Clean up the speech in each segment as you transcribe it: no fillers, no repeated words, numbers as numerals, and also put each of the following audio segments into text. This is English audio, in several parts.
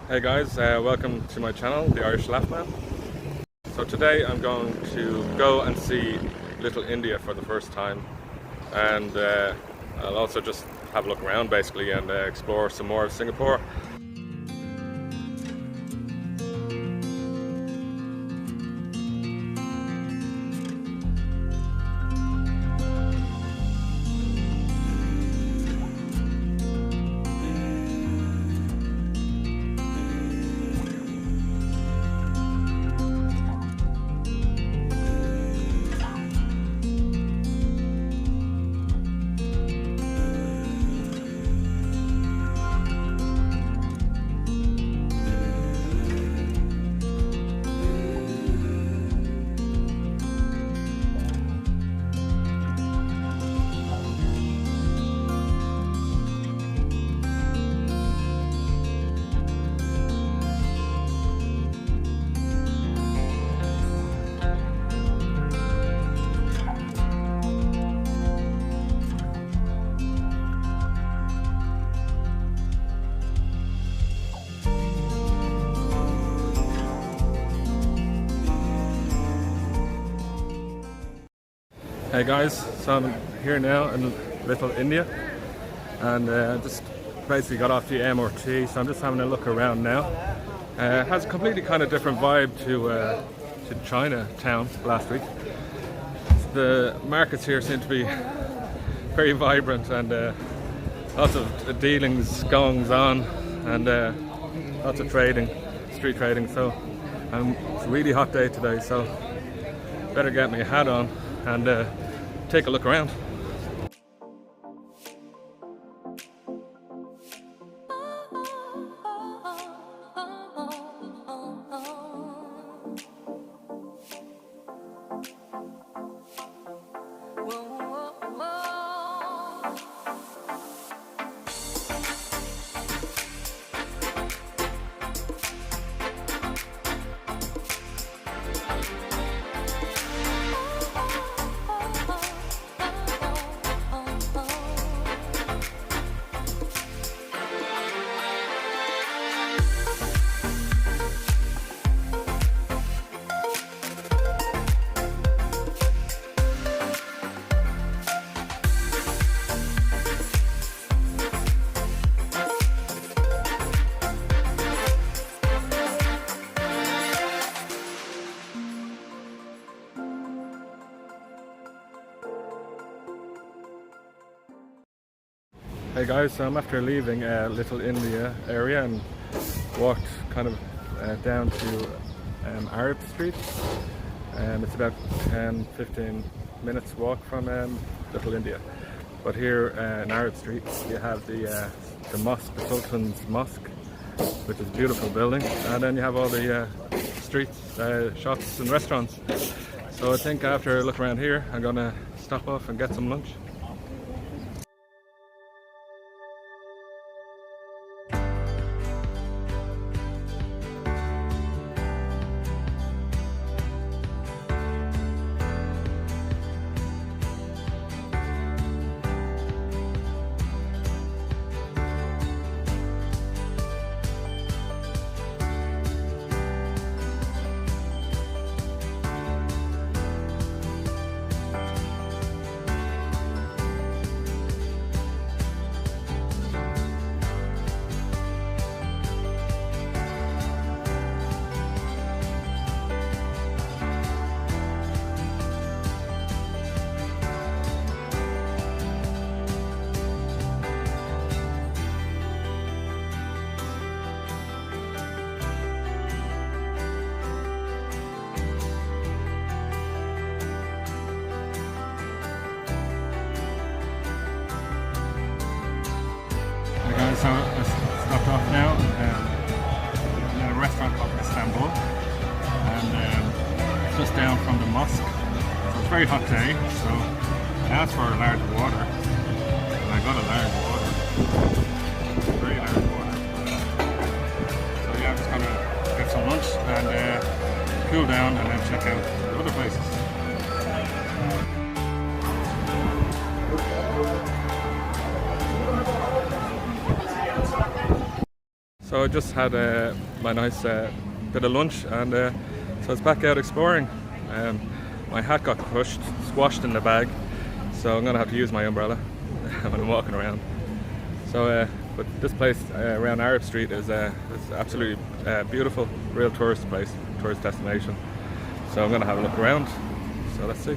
Hey guys, welcome to my channel, The Irish Laffman. So today I'm going to go and see Little India for the first time, and I'll also just have a look around basically and explore some more of Singapore. Hey guys, so I'm here now in Little India, and just basically got off the MRT, so I'm just having a look around now. It has a completely kind of different vibe to Chinatown last week. The markets here seem to be very vibrant, and lots of dealings, goings on, and lots of trading, street trading. So it's a really hot day today, so better get my hat on and take a look around. Hey guys, so I'm after leaving Little India area and walked kind of down to Arab Street, and it's about 10-15 minutes walk from Little India. But here in Arab Street you have the mosque, the Sultan's Mosque, which is a beautiful building, and then you have all the streets, shops and restaurants. So I think after a look around here I'm gonna stop off and get some lunch. So I stopped off now in a restaurant called Istanbul, and it's just down from the mosque. So it's a very hot day, so I asked for a large water, and I got a large water, very large water. So yeah, I'm just gonna get some lunch and cool down and then check out the other places. So I just had my nice bit of lunch, and so it's back out exploring. My hat got crushed, squashed in the bag, so I'm gonna have to use my umbrella when I'm walking around. So, but this place around Arab Street is absolutely beautiful, real tourist place, tourist destination. So I'm gonna have a look around. So let's see.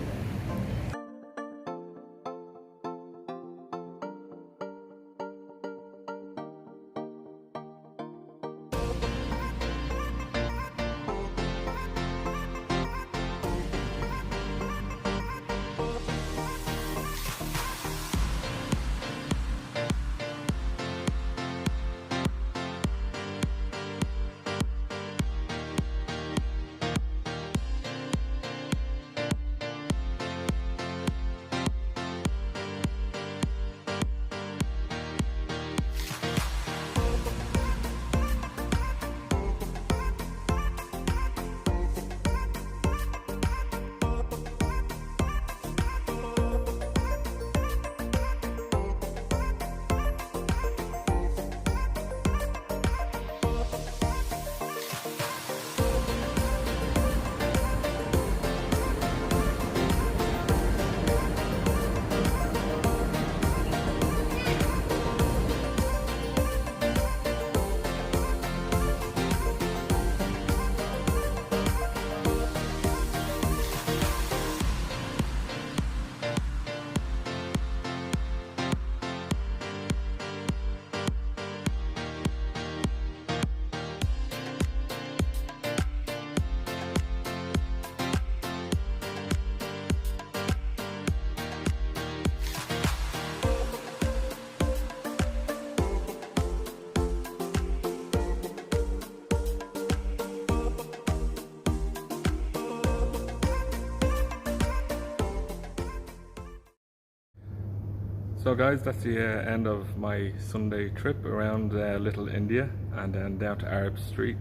So guys, that's the end of my Sunday trip around Little India and then down to Arab Street.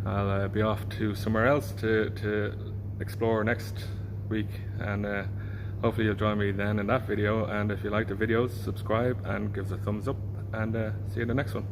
I'll be off to somewhere else to explore next week, and hopefully you'll join me then in that video. And if you like the videos, subscribe and give us a thumbs up, and see you in the next one.